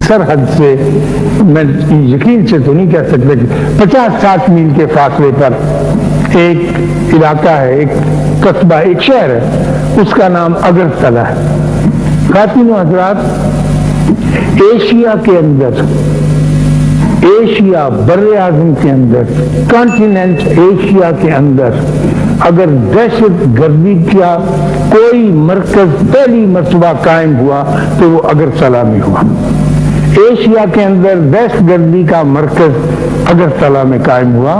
सरहद से मैं यकीन से तो नहीं कह सकता कि 50-60 मील के फासले पर एक इलाका है, एक कस्बा, एक शहर है, उसका नाम अगरतला है। खातिनों हज़रात, एशिया के अंदर, एशिया बर्रे आज़म के अंदर, कॉन्टिनेंट एशिया के अंदर अगर दहशत गर्दी का कोई मरकज पहली मर्तबा कायम हुआ तो वो अगरतला में हुआ। एशिया के अंदर दहशत गर्दी का मरकज अगरतला में कायम हुआ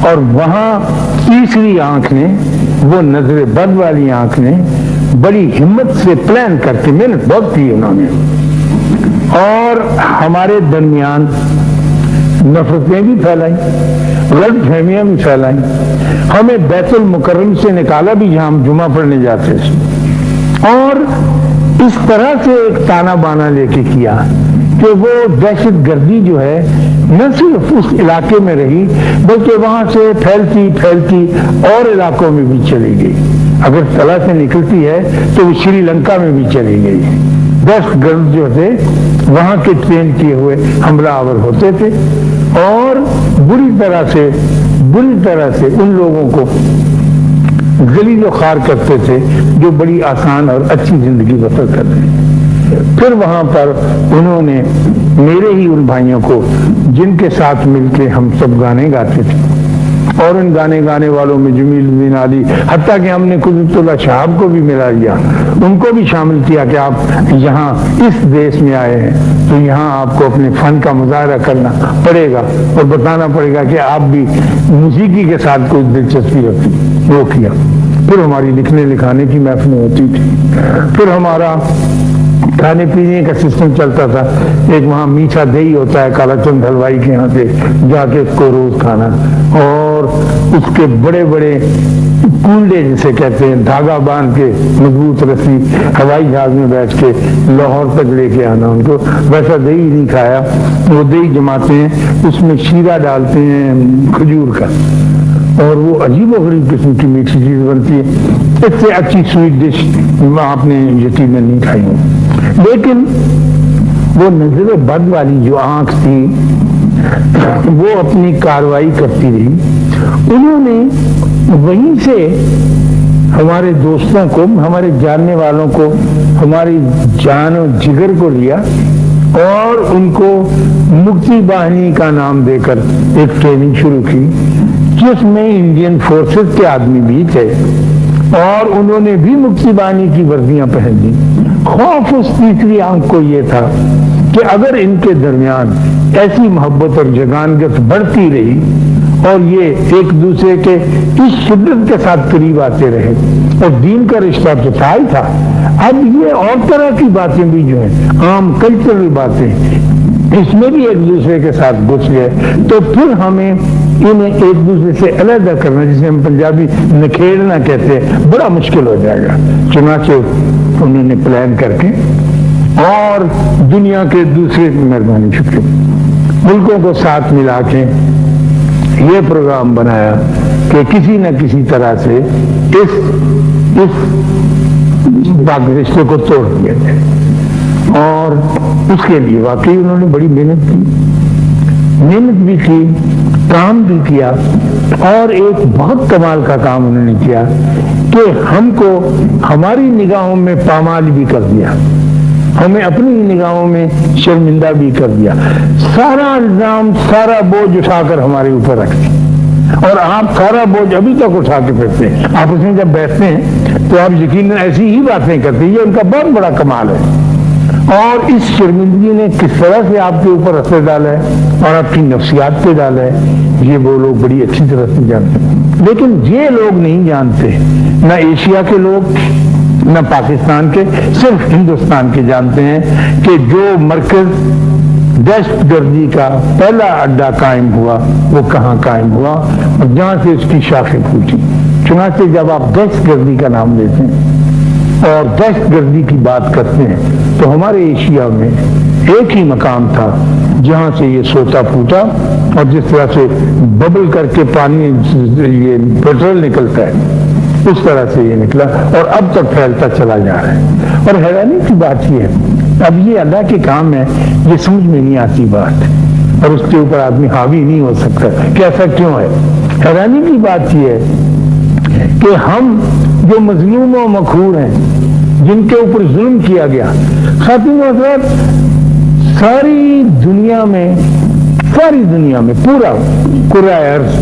और वहां तीसरी आंख ने, वो नजर बद वाली आंख ने बड़ी हिम्मत से प्लान करके मेहनत बहुत की उन्होंने, और हमारे दरमियान नफरतें भी फैलाई, गलत फहमियां भी फैलाई, हमें बैतुल मुकर्रम से निकाला भी जहां हम जुमा पढ़ने जाते थे, और इस तरह से एक ताना बाना लेके किया कि वो दहशत गर्दी जो है न सिर्फ उस इलाके में रही बल्कि वहां से फैलती फैलती और इलाकों में भी चली गई। अगर तला से निकलती है तो वो श्रीलंका में भी चली गई। दहशत गर्द जो थे वहां के ट्रेन किए हुए हमलावर होते थे और बुरी तरह से उन लोगों को जलील खार करते थे जो बड़ी आसान और अच्छी जिंदगी बसर करते थे। फिर वहां पर उन्होंने मेरे ही उन भाइयों को, जिनके साथ मिलके हम सब गाने गाते थे, और उन गाने गाने वालों में जमीलुद्दीन आली, हत्ता कि हमने कुतुबुल्लाह शहाब को भी मिला लिया, उनको भी शामिल किया कि आप यहाँ इस देश में आए हैं तो यहाँ आपको अपने फन का मुजाहरा करना पड़ेगा और बताना पड़ेगा कि आप भी मौसीकी के साथ कोई दिलचस्पी रखती। वो किया। फिर हमारी लिखने लिखाने की महफिल होती थी, फिर हमारा खाने पीने का सिस्टम चलता था। एक वहाँ मीठा दही होता है कालाचंद हलवाई के यहाँ से जाके उसको रोज खाना, और उसके बड़े बड़े कूल्डे जिसे कहते हैं, धागा बांध के मजबूत रस्सी हवाई जहाज में बैठ के लाहौर तक लेके आना उनको। वैसा दही नहीं खाया, वो दही जमाते हैं, उसमें शीरा डालते हैं खजूर का, और वो अजीब व गरीब किस्म की मीठी चीज बनती है। इससे अच्छी स्वीट डिश आपने यकीनन नहीं खाई हो। लेकिन वो नजर बद वाली जो आंख थी वो अपनी कार्रवाई करती रही। उन्होंने वहीं से हमारे दोस्तों को, हमारे जानने वालों को, हमारी जान और जिगर को लिया और उनको मुक्ति बाहिनी का नाम देकर एक ट्रेनिंग शुरू की, जिसमें इंडियन फोर्सेस के आदमी भी थे और उन्होंने भी मुक्ति बाहिनी की वर्दियां पहन ली। खौफ उस तीसरी आंख को ये था कि अगर इनके दरमियान ऐसी मोहब्बत और जगानगत बढ़ती रही और ये एक दूसरे के इस शिद्दत के साथ करीब आते रहे, और दीन का रिश्ता तो था ही था, अब ये और तरह की बातें भी जो है, आम कल्चरल बातें, इसमें भी एक दूसरे के साथ घुस गए, तो फिर हमें इन्हें एक दूसरे से अलग करना, जिसे हम पंजाबी नखेड़ना कहते हैं, बड़ा मुश्किल हो जाएगा। चुनाचे उन्होंने प्लान करके और दुनिया के दूसरे, मेहरबानी शुक्रिया, मुल्कों को साथ मिला के ये प्रोग्राम बनाया कि किसी न किसी तरह से इस रिश्ते को तोड़ दिया जाए, और उसके लिए वाकई उन्होंने बड़ी मेहनत भी की, काम भी किया, और एक बहुत कमाल का काम उन्होंने किया कि हमको हमारी निगाहों में पामाल भी कर दिया, हमें अपनी निगाहों में शर्मिंदा भी कर दिया, सारा इल्जाम, सारा बोझ उठाकर हमारे ऊपर रख दिया। और आप सारा बोझ अभी तक उठा के फिरते हैं। आप उसमें जब बैठते हैं तो आप यकीनन ऐसी ही बातें करते हैं, ये उनका बहुत बड़ा कमाल है। और इस शर्मिंदगी ने किस तरह से आपके ऊपर असर डाला है और आपकी नफ्सियात पे डाला है, ये वो लोग बड़ी अच्छी तरह से जानते हैं। लेकिन ये लोग नहीं जानते, न एशिया के लोग न पाकिस्तान के, सिर्फ हिंदुस्तान के जानते हैं कि जो मरकज दहशतगर्दी का पहला अड्डा कायम हुआ वो कहाँ कायम हुआ और जहाँ से उसकी शाखें फूटी। चुनांचे जब आप दहशतगर्दी का नाम लेते हैं और दहशतगर्दी की बात करते हैं तो हमारे एशिया में एक ही मकाम था जहाँ से ये सोता फूटा, और जिस तरह से बबल करके पानी, ये पेट्रोल निकलता है, उस तरह से ये निकला और अब तक फैलता चला जा रहा है। और हैरानी की बात यह है اب یہ اللہ کے کام ہے، یہ سمجھ میں نہیں آتی بات، اور اس کے اوپر آدمی حاوی نہیں ہو سکتا کہ ایسا کیوں ہے۔ حیرانی کی بات یہ ہے کہ ہم جو مظلوم و مقہور ہیں، جن کے اوپر ظلم کیا گیا، خاتون حضرات، ساری دنیا میں پورا کرۂ ارض،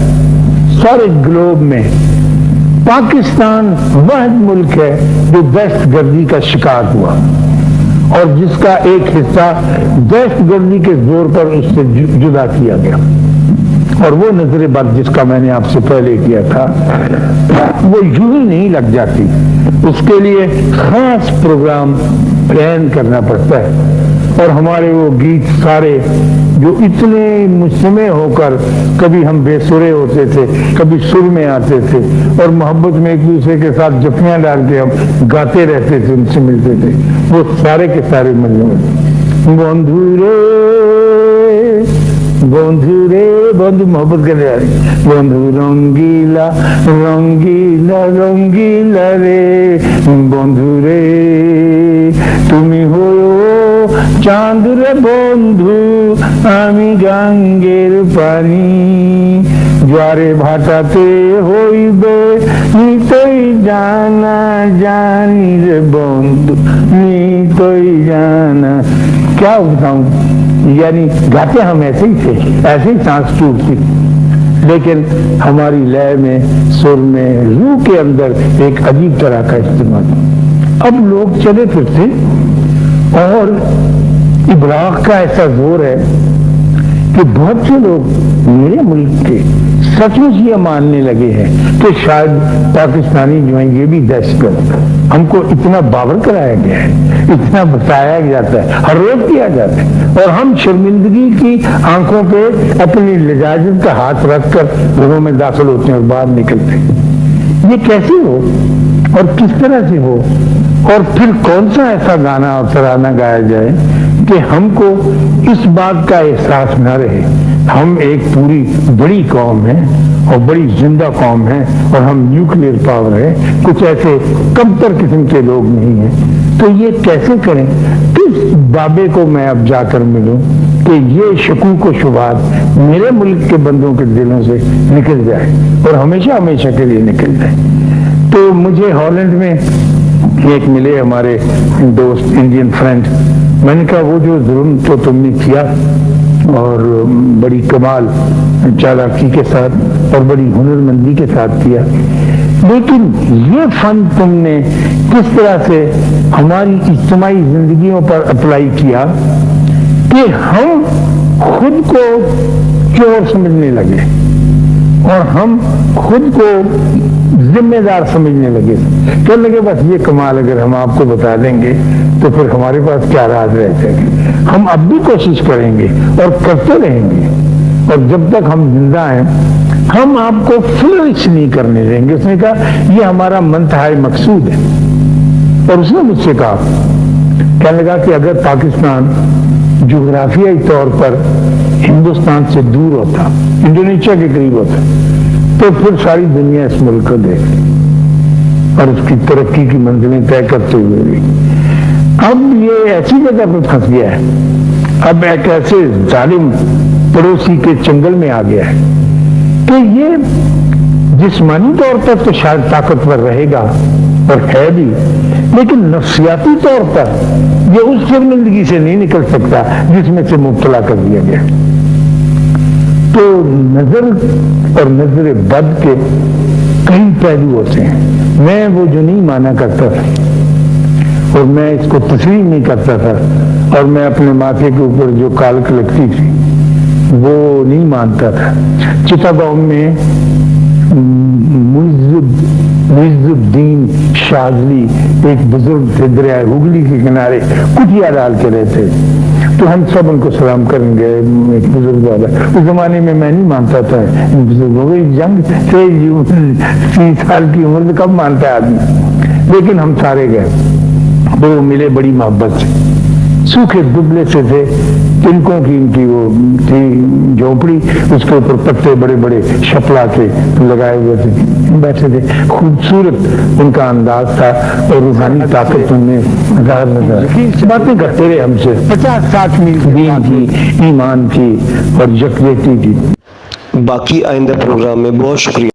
سارے گلوب میں پاکستان واحد ملک ہے جو دہشت گردی کا شکار ہوا، اور جس کا ایک حصہ دہشت گردی کے زور پر اس سے جدا کیا گیا۔ اور وہ نظر بد جس کا میں نے آپ سے پہلے کیا تھا، وہ یوں ہی نہیں لگ جاتی، اس کے لیے خاص پروگرام پلان کرنا پڑتا ہے۔ اور ہمارے وہ گیت سارے جو اتنے مجتمع ہو کر، کبھی ہم بے سرے ہوتے تھے، کبھی سر میں آتے تھے، اور محبت میں ایک دوسرے کے ساتھ جفیاں ڈال کے ہم گاتے رہتے تھے، ان سے ملتے تھے، وہ سارے کے سارے بندھو محبت کرنے والی، بندھو رنگیلا رنگیلا رنگیلا رے، بندھو رے تمہیں ہو চাঁদ রে বন্ধু আমি গাঙ্গের পানি, জোয়ারে ভাটাতে হইবে নিতই জানা জানি রে বন্ধু নিতই জানা। کیا بتاؤں، یعنی گاتے ہم ایسے ہی تھے، ایسے ہی سانس ٹوٹتی، لیکن ہماری لے میں، سر میں، روح کے اندر ایک عجیب طرح کا استعمال۔ اب لوگ چلے پھرتے اور ابلاغ کا ایسا زور ہے کہ بہت سے لوگ میرے ملک کے سچ مچ یہ ماننے لگے ہیں کہ شاید پاکستانی جو ہیں یہ بھی دہشت گرد، ہم کو اتنا باور کرایا گیا ہے، اتنا بتایا جاتا ہے، ہر روز کیا جاتا ہے، اور ہم شرمندگی کی آنکھوں پہ اپنی لجاجت کا ہاتھ رکھ کر گھروں میں داخل ہوتے ہیں اور باہر نکلتے ہیں۔ یہ کیسے ہو اور کس طرح سے ہو، اور پھر کون سا ایسا گانا اور ترانہ گایا جائے کہ ہم کو اس بات کا احساس نہ رہے ہم ایک پوری بڑی قوم ہے اور بڑی زندہ قوم ہے، اور ہم نیوکلیئر پاور ہے، کچھ ایسے کمتر قسم کے لوگ نہیں ہیں۔ تو یہ کیسے کریں؟ کس بابے کو میں اب جا کر ملوں کہ یہ شکوک و شبہات میرے ملک کے بندوں کے دلوں سے نکل جائے اور ہمیشہ ہمیشہ کے لیے نکل جائے؟ تو مجھے ہالینڈ میں ایک ملے ہمارے دوست انڈین فرینڈ، میں نے کہا وہ جو ظلم تو تم نے کیا اور بڑی کمال چالاکی کے ساتھ اور بڑی ہنرمندی کے ساتھ کیا، لیکن یہ فن تم نے کس طرح سے ہماری اجتماعی زندگیوں پر اپلائی کیا کہ ہم خود کو چور سمجھنے لگے اور ہم خود کو ذمہ دار سمجھنے لگے، کہنے لگے بس یہ کمال اگر ہم آپ کو بتا دیں گے تو پھر ہمارے پاس کیا راز رہ جائے گا، ہم اب بھی کوشش کریں گے اور کرتے رہیں گے، اور جب تک ہم زندہ ہیں ہم آپ کو فلرش نہیں کرنے دیں گے۔ اس نے کہا یہ ہمارا منتہائی مقصود ہے، اور اس نے مجھ سے کہا، کہنے لگا کہ اگر پاکستان جغرافیائی طور پر ہندوستان سے دور ہوتا، انڈونیشیا کے قریب ہوتا، تو پھر ساری دنیا اس ملک کو دیکھ اور اس کی ترقی کی منزلیں طے کرتے ہوئے بھی۔ اب یہ ایسی جگہ پہ پھنس گیا ہے، اب ایک ایسے ظالم پڑوسی کے چنگل میں آ گیا ہے کہ یہ جسمانی طور پر تو شاید طاقتور رہے گا اور ہے بھی، لیکن نفسیاتی طور پر یہ اس شرمندگی سے نہیں نکل سکتا جس میں سے مبتلا کر دیا گیا۔ تو نظر اور نظر بد کے کئی پہلو ہوتے ہیں، میں وہ جو نہیں مانا کرتا تھا اور میں اس کو تسلیم نہیں کرتا تھا، اور میں اپنے ماتھے کے اوپر جو کالک لگتی تھی وہ نہیں مانتا تھا۔ چٹاگانگ میں معز الدین شاذلی ایک بزرگ تھے، دریائے ہگلی کے کنارے کٹیا ڈال کے رہتے، تو ہم سب ان کو سلام کریں گے، ایک بزرگ والا۔ اس زمانے میں نہیں مانتا تھا ان بزرگوں کو، جنگ سے 30 سال کی عمر میں کب مانتا ہے آدمی، لیکن ہم سارے گئے، وہ ملے بڑی محبت سے، سوکھے دبلے سے تھے، तिनकों की इनकी वो थी झोपड़ी, उसके ऊपर पत्ते बड़े बड़े शपला के लगाए हुए थे, बैठे थे। खूबसूरत उनका अंदाज था और रूहानी ताकत उनमें नजर बातें करते रहे हमसे 50-60 मिनट दीन की, ईमान की और यकजहती की। बाकी आइंदा प्रोग्राम में बहुत शुक्रिया।